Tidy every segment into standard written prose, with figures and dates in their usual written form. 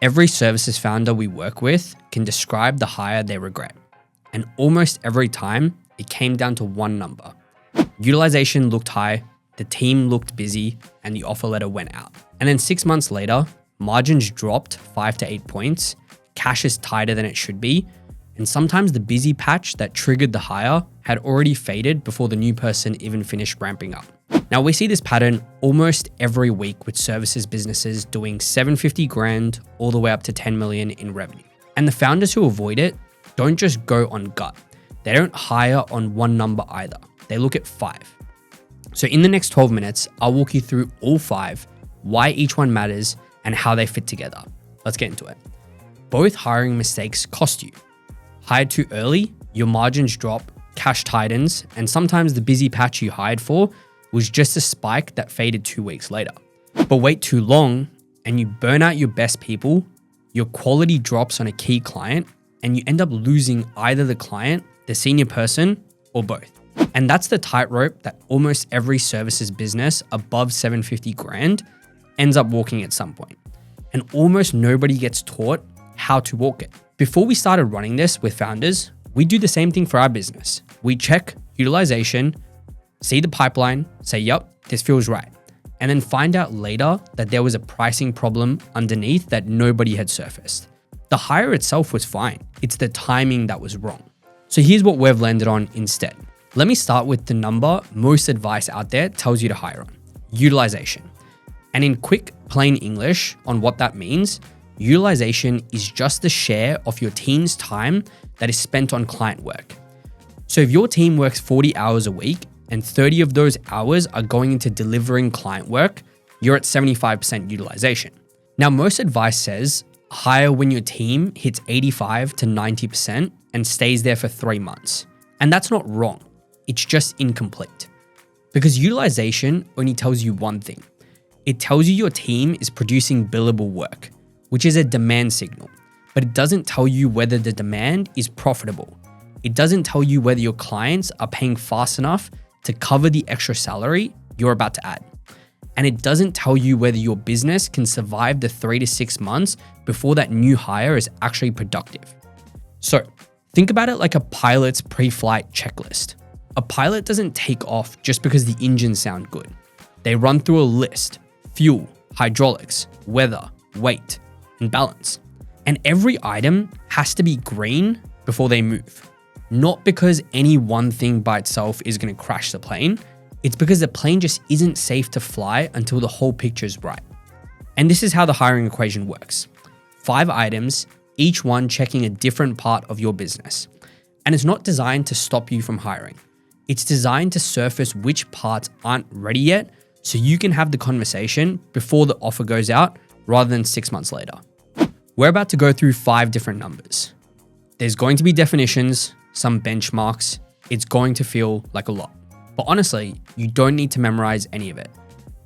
Every services founder we work with can describe the hire they regret. And almost every time, it came down to one number. Utilization looked high, the team looked busy, and the offer letter went out. And then 6 months later, margins dropped 5 to 8 points, cash is tighter than it should be, and sometimes the busy patch that triggered the hire had already faded before the new person even finished ramping up. Now we see this pattern almost every week with services businesses doing 750 grand all the way up to 10 million in revenue. And the founders who avoid it don't just go on gut. They don't hire on one number either. They look at 5. So in the next 12 minutes, I'll walk you through all 5, why each one matters, and how they fit together. Let's get into it. Both hiring mistakes cost you. Hired too early, your margins drop, cash tightens, and sometimes the busy patch you hired for was just a spike that faded 2 weeks later. But wait too long, and you burn out your best people, your quality drops on a key client, and you end up losing either the client, the senior person, or both. And that's the tightrope that almost every services business above 750 grand ends up walking at some point. And almost nobody gets taught how to walk it. Before we started running this with founders, we do the same thing for our business. We check utilization, see the pipeline, say, yep, this feels right. And then find out later that there was a pricing problem underneath that nobody had surfaced. The hire itself was fine. It's the timing that was wrong. So here's what we've landed on instead. Let me start with the number most advice out there tells you to hire on, utilization. And in quick, plain English on what that means, utilization is just the share of your team's time that is spent on client work. So if your team works 40 hours a week and 30 of those hours are going into delivering client work, you're at 75% utilization. Now, most advice says hire when your team hits 85 to 90% and stays there for 3 months. And that's not wrong. It's just incomplete. Because utilization only tells you one thing. It tells you your team is producing billable work, which is a demand signal, but it doesn't tell you whether the demand is profitable. It doesn't tell you whether your clients are paying fast enough to cover the extra salary you're about to add. And it doesn't tell you whether your business can survive the 3 to 6 months before that new hire is actually productive. So think about it like a pilot's pre-flight checklist. A pilot doesn't take off just because the engines sound good. They run through a list: fuel, hydraulics, weather, weight, and balance. And every item has to be green before they move. Not because any one thing by itself is going to crash the plane. It's because the plane just isn't safe to fly until the whole picture is right. And this is how the hiring equation works. 5 items, each one checking a different part of your business. And it's not designed to stop you from hiring. It's designed to surface which parts aren't ready yet so you can have the conversation before the offer goes out rather than 6 months later. We're about to go through 5 different numbers. There's going to be definitions, some benchmarks. It's going to feel like a lot. But honestly, you don't need to memorize any of it.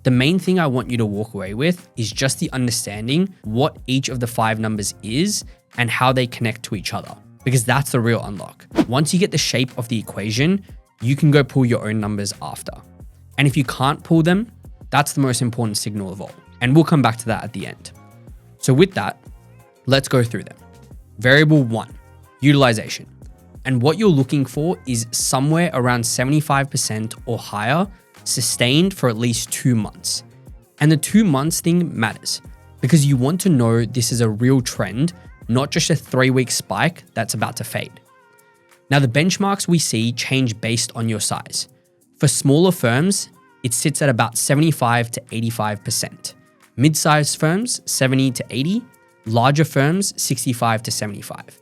The main thing I want you to walk away with is just the understanding what each of the 5 numbers is and how they connect to each other, because that's the real unlock. Once you get the shape of the equation, you can go pull your own numbers after. And if you can't pull them, that's the most important signal of all. And we'll come back to that at the end. So with that, let's go through them. Variable 1, utilization. And what you're looking for is somewhere around 75% or higher, sustained for at least 2 months. And the 2 months thing matters because you want to know this is a real trend, not just a 3-week spike that's about to fade. Now, the benchmarks we see change based on your size. For smaller firms, it sits at about 75 to 85%. Mid-sized firms, 70 to 80. Larger firms, 65 to 75.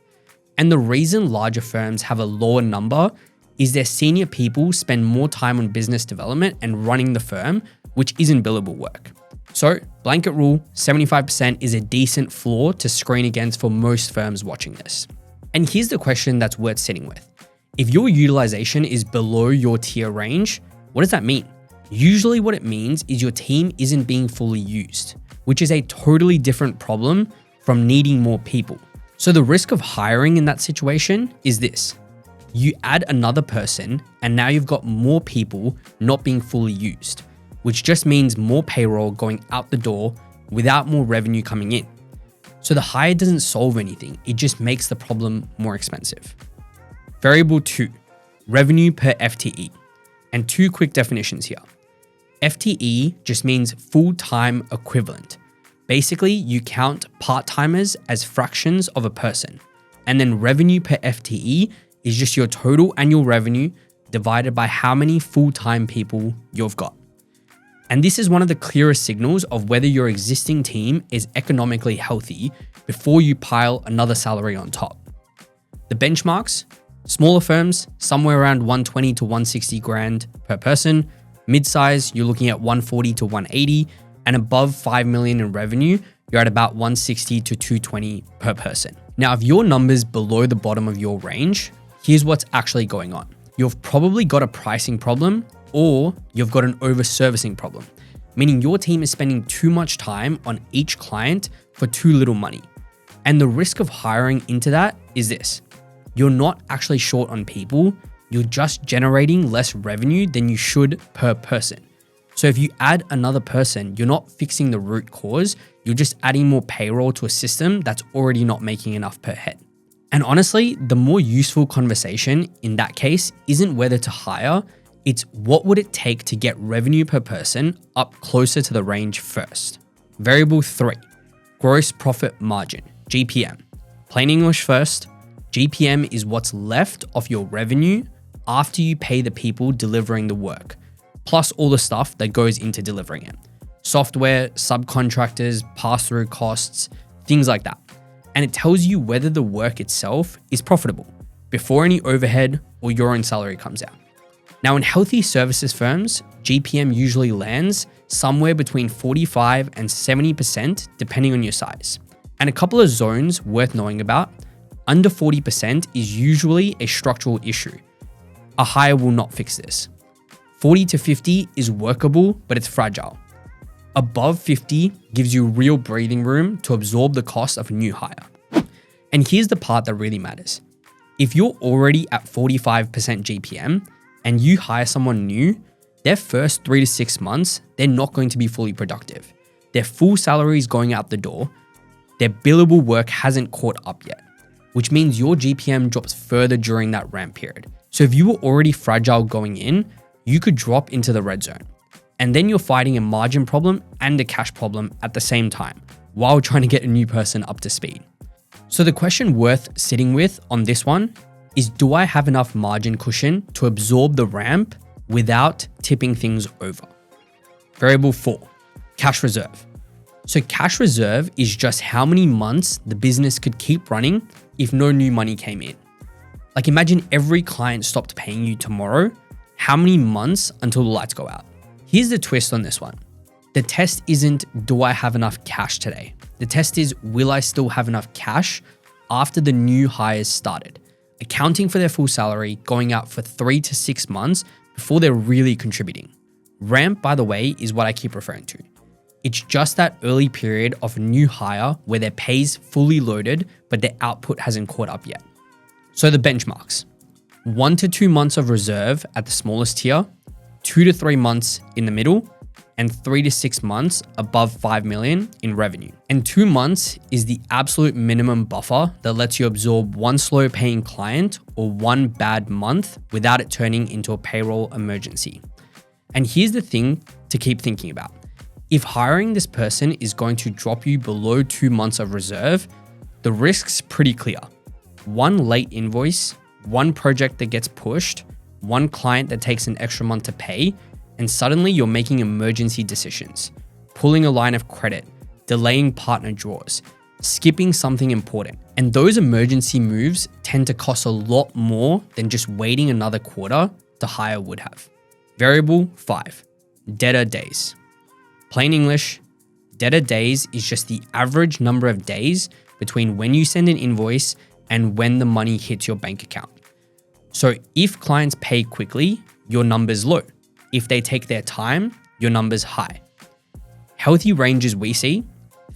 And the reason larger firms have a lower number is their senior people spend more time on business development and running the firm, which isn't billable work. So, blanket rule, 75% is a decent floor to screen against for most firms watching this. And here's the question that's worth sitting with. If your utilization is below your tier range, what does that mean? Usually what it means is your team isn't being fully used, which is a totally different problem from needing more people. So the risk of hiring in that situation is this. You add another person and now you've got more people not being fully used, which just means more payroll going out the door without more revenue coming in. So the hire doesn't solve anything. It just makes the problem more expensive. Variable 2, revenue per FTE. And 2 quick definitions here. FTE just means full-time equivalent. Basically, you count part-timers as fractions of a person. And then revenue per FTE is just your total annual revenue divided by how many full-time people you've got. And this is one of the clearest signals of whether your existing team is economically healthy before you pile another salary on top. The benchmarks, smaller firms, somewhere around 120 to 160 grand per person. Mid-size, you're looking at 140 to 180, and above 5 million in revenue, you're at about 160 to 220 per person. Now, if your number's below the bottom of your range, here's what's actually going on. You've probably got a pricing problem, or you've got an over-servicing problem, meaning your team is spending too much time on each client for too little money. And the risk of hiring into that is this. You're not actually short on people, you're just generating less revenue than you should per person. So if you add another person, you're not fixing the root cause, you're just adding more payroll to a system that's already not making enough per head. And honestly, the more useful conversation in that case isn't whether to hire, it's what would it take to get revenue per person up closer to the range first. Variable 3, gross profit margin, GPM. Plain English first, GPM is what's left of your revenue after you pay the people delivering the work, plus all the stuff that goes into delivering it. Software, subcontractors, pass-through costs, things like that. And it tells you whether the work itself is profitable before any overhead or your own salary comes out. Now, in healthy services firms, GPM usually lands somewhere between 45 and 70% depending on your size. And a couple of zones worth knowing about, under 40% is usually a structural issue. A hire will not fix this. 40 to 50 is workable, but it's fragile. Above 50 gives you real breathing room to absorb the cost of a new hire. And here's the part that really matters. If you're already at 45% GPM and you hire someone new, their first 3 to 6 months, they're not going to be fully productive. Their full salary is going out the door. Their billable work hasn't caught up yet, which means your GPM drops further during that ramp period. So if you were already fragile going in, you could drop into the red zone. And then you're fighting a margin problem and a cash problem at the same time, while trying to get a new person up to speed. So the question worth sitting with on this one is, do I have enough margin cushion to absorb the ramp without tipping things over? Variable 4, cash reserve. So cash reserve is just how many months the business could keep running if no new money came in. Like imagine every client stopped paying you tomorrow. How many months until the lights go out? Here's the twist on this one. The test isn't, do I have enough cash today? The test is, will I still have enough cash after the new hires started? Accounting for their full salary, going out for 3 to 6 months before they're really contributing. Ramp, by the way, is what I keep referring to. It's just that early period of a new hire where their pay's fully loaded, but their output hasn't caught up yet. So the benchmarks, 1 to 2 months of reserve at the smallest tier, 2 to 3 months in the middle, and 3 to 6 months above 5 million in revenue. And 2 months is the absolute minimum buffer that lets you absorb one slow paying client or one bad month without it turning into a payroll emergency. And here's the thing to keep thinking about. If hiring this person is going to drop you below 2 months of reserve, the risk's pretty clear. One late invoice, one project that gets pushed, one client that takes an extra month to pay, and suddenly you're making emergency decisions, pulling a line of credit, delaying partner draws, skipping something important. And those emergency moves tend to cost a lot more than just waiting another quarter to hire would have. Variable 5, debtor days. Plain English, debtor days is just the average number of days between when you send an invoice and when the money hits your bank account. So if clients pay quickly, your number's low. If they take their time, your number's high. Healthy ranges we see,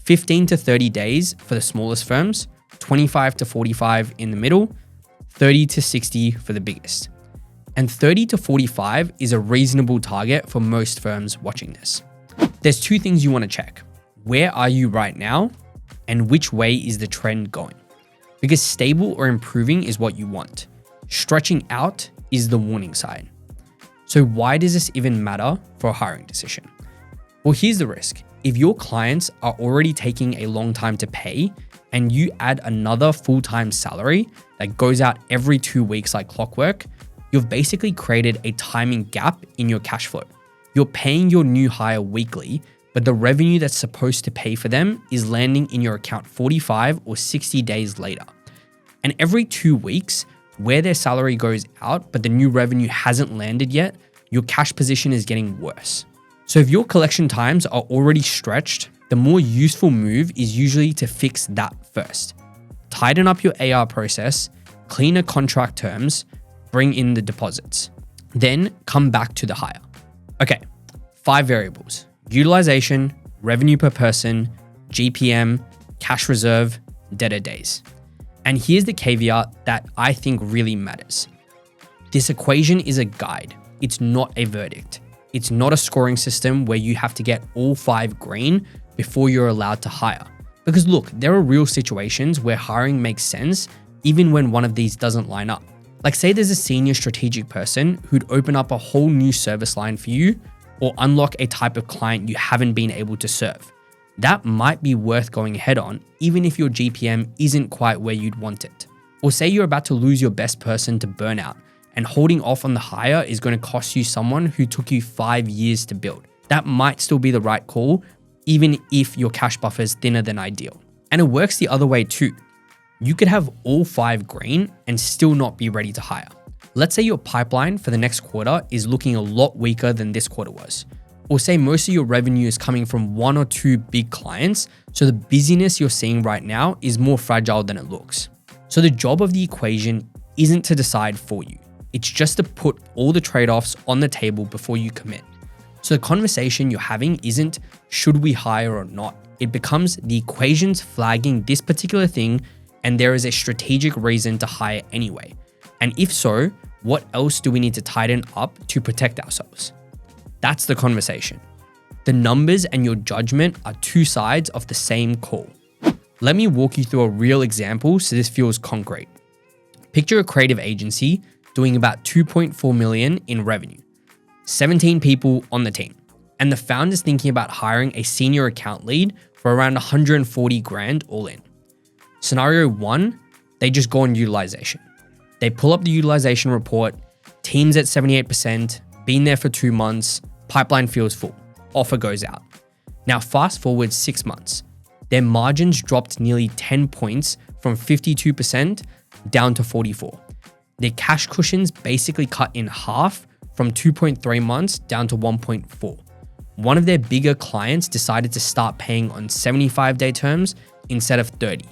15 to 30 days for the smallest firms, 25 to 45 in the middle, 30 to 60 for the biggest. And 30 to 45 is a reasonable target for most firms watching this. There's 2 things you want to check. Where are you right now? and which way is the trend going. Because stable or improving is what you want. Stretching out is the warning sign. So why does this even matter for a hiring decision? Well, here's the risk. If your clients are already taking a long time to pay and you add another full-time salary that goes out every 2 weeks like clockwork, you've basically created a timing gap in your cash flow. You're paying your new hire weekly, but the revenue that's supposed to pay for them is landing in your account 45 or 60 days later. And every 2 weeks, where their salary goes out, but the new revenue hasn't landed yet, your cash position is getting worse. So if your collection times are already stretched, the more useful move is usually to fix that first. Tighten up your AR process, cleaner contract terms, bring in the deposits. Then come back to the hire. Okay, 5 variables: utilization, revenue per person, GPM, cash reserve, debtor days. And here's the caveat that I think really matters. This equation is a guide. It's not a verdict. It's not a scoring system where you have to get all 5 green before you're allowed to hire. Because look, there are real situations where hiring makes sense even when one of these doesn't line up. Like say there's a senior strategic person who'd open up a whole new service line for you or unlock a type of client you haven't been able to serve. That might be worth going ahead on, even if your GPM isn't quite where you'd want it. Or say you're about to lose your best person to burnout, and holding off on the hire is going to cost you someone who took you 5 years to build. That might still be the right call, even if your cash buffer is thinner than ideal. And it works the other way too. You could have all 5 green and still not be ready to hire. Let's say your pipeline for the next quarter is looking a lot weaker than this quarter was. Or say most of your revenue is coming from 1 or 2 big clients, so the busyness you're seeing right now is more fragile than it looks. So the job of the equation isn't to decide for you. It's just to put all the trade-offs on the table before you commit. So the conversation you're having isn't should we hire or not. It becomes the equation's flagging this particular thing and there is a strategic reason to hire anyway. And if so, what else do we need to tighten up to protect ourselves? That's the conversation. The numbers and your judgment are 2 sides of the same call. Let me walk you through a real example so this feels concrete. Picture a creative agency doing about 2.4 million in revenue, 17 people on the team, and the founder's thinking about hiring a senior account lead for around 140 grand all in. Scenario 1, they just go on utilization. They pull up the utilization report, team's at 78%, been there for 2 months, pipeline feels full, offer goes out. Now fast forward 6 months. Their margins dropped nearly 10 points from 52% down to 44%. Their cash cushions basically cut in half from 2.3 months down to 1.4. One of their bigger clients decided to start paying on 75-day terms instead of 30.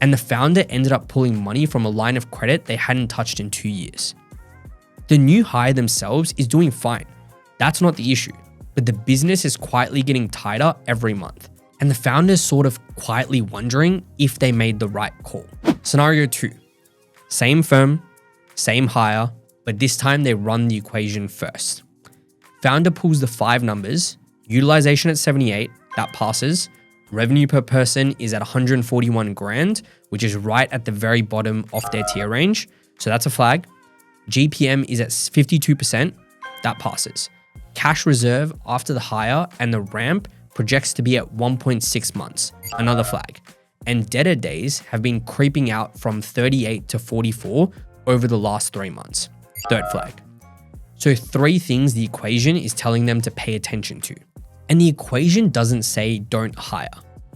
And the founder ended up pulling money from a line of credit they hadn't touched in 2 years. The new hire themselves is doing fine. That's not the issue, but the business is quietly getting tighter every month. And the founder's sort of quietly wondering if they made the right call. Scenario 2, same firm, same hire, but this time they run the equation first. Founder pulls the 5 numbers, utilization at 78, that passes. Revenue per person is at 141 grand, which is right at the very bottom of their tier range. So that's a flag. GPM is at 52%, that passes. Cash reserve after the hire and the ramp projects to be at 1.6 months, another flag. And debtor days have been creeping out from 38 to 44 over the last 3 months, third flag. So 3 things the equation is telling them to pay attention to. And the equation doesn't say don't hire.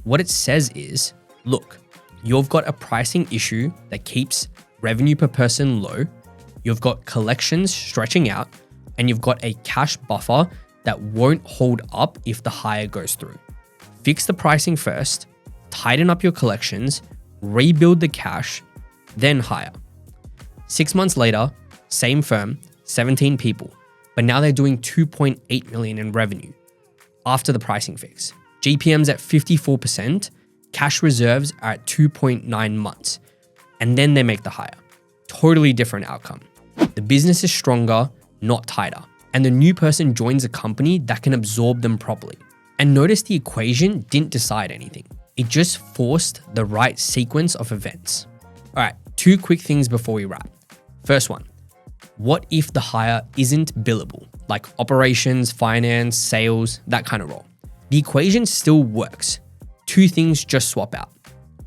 What it says is, look, you've got a pricing issue that keeps revenue per person low, you've got collections stretching out, and you've got a cash buffer that won't hold up if the hire goes through. Fix the pricing first, tighten up your collections, rebuild the cash, then hire. 6 months later, same firm, 17 people, but now they're doing 2.8 million in revenue after the pricing fix. GPM's at 54%, cash reserves are at 2.9 months, and then they make the hire. Totally different outcome. The business is stronger, not tighter, and the new person joins a company that can absorb them properly. And notice the equation didn't decide anything. It just forced the right sequence of events. All right, 2 quick things before we wrap. First one, what if the hire isn't billable, like operations, finance, sales, that kind of role? The equation still works. 2 things just swap out.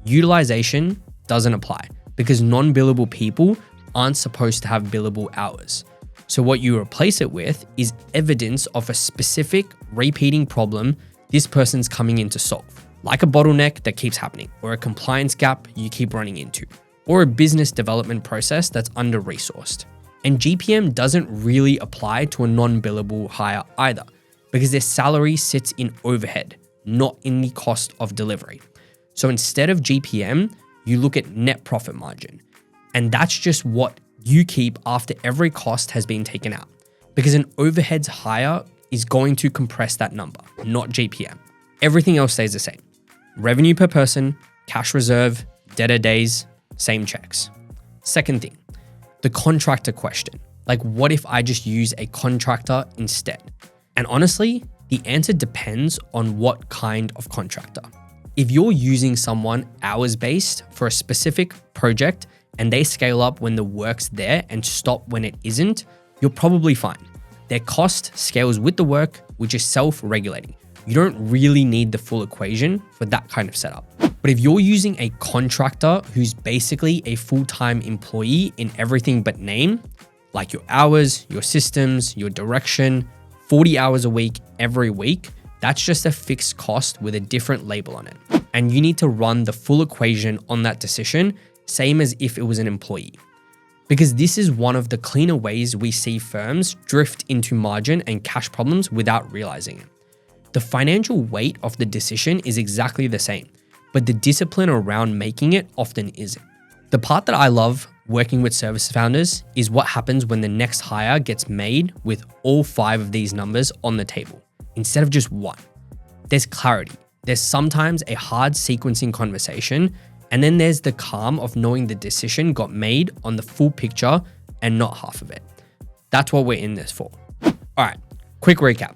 Utilization doesn't apply because non-billable people aren't supposed to have billable hours. So what you replace it with is evidence of a specific repeating problem this person's coming in to solve, like a bottleneck that keeps happening, or a compliance gap you keep running into, or a business development process that's under-resourced. And GPM doesn't really apply to a non-billable hire either, because their salary sits in overhead, not in the cost of delivery. So instead of GPM, you look at net profit margin. And that's just what you keep after every cost has been taken out, because an overheads hire is going to compress that number, not GPM. Everything else stays the same. Revenue per person, cash reserve, debtor days, same checks. Second thing, the contractor question. Like, what if I just use a contractor instead? And honestly, the answer depends on what kind of contractor. If you're using someone hours-based for a specific project and they scale up when the work's there and stop when it isn't, you're probably fine. Their cost scales with the work, which is self-regulating. You don't really need the full equation for that kind of setup. But if you're using a contractor who's basically a full-time employee in everything but name, like your hours, your systems, your direction, 40 hours a week, every week, that's just a fixed cost with a different label on it. And you need to run the full equation on that decision, same as if it was an employee. Because this is one of the cleaner ways we see firms drift into margin and cash problems without realizing it. The financial weight of the decision is exactly the same, but the discipline around making it often isn't. The part that I love working with service founders is what happens when the next hire gets made with all 5 of these numbers on the table, instead of just 1. There's clarity. There's sometimes a hard sequencing conversation, and then there's the calm of knowing the decision got made on the full picture and not half of it. That's what we're in this for. All right, quick recap.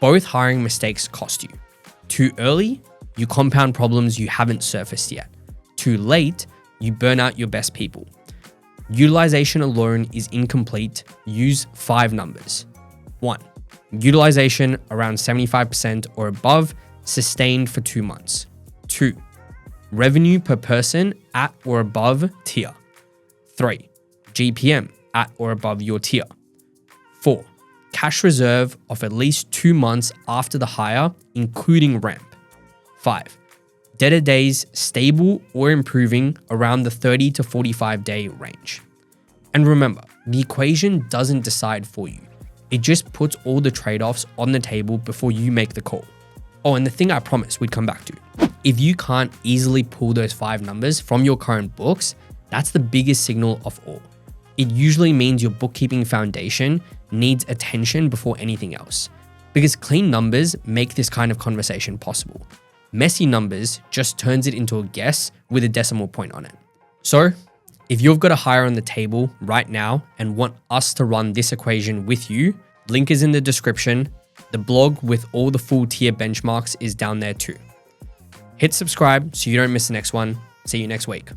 Both hiring mistakes cost you. Too early, you compound problems you haven't surfaced yet. Too late, you burn out your best people. Utilization alone is incomplete. Use 5 numbers. 1. Utilization around 75% or above, sustained for 2 months. 2. Revenue per person at or above tier. 3. GPM at or above your tier. 4. Cash reserve of at least 2 months after the hire, including ramp. 5. Debtor days stable or improving around the 30 to 45 day range. And remember, the equation doesn't decide for you. It just puts all the trade-offs on the table before you make the call. Oh, and the thing I promised we'd come back to. If you can't easily pull those 5 numbers from your current books, that's the biggest signal of all. It usually means your bookkeeping foundation needs attention before anything else, because clean numbers make this kind of conversation possible. Messy numbers just turns it into a guess with a decimal point on it. So, if you've got a hire on the table right now and want us to run this equation with you, link is in the description. The blog with all the full tier benchmarks is down there too. Hit subscribe so you don't miss the next one. See you next week.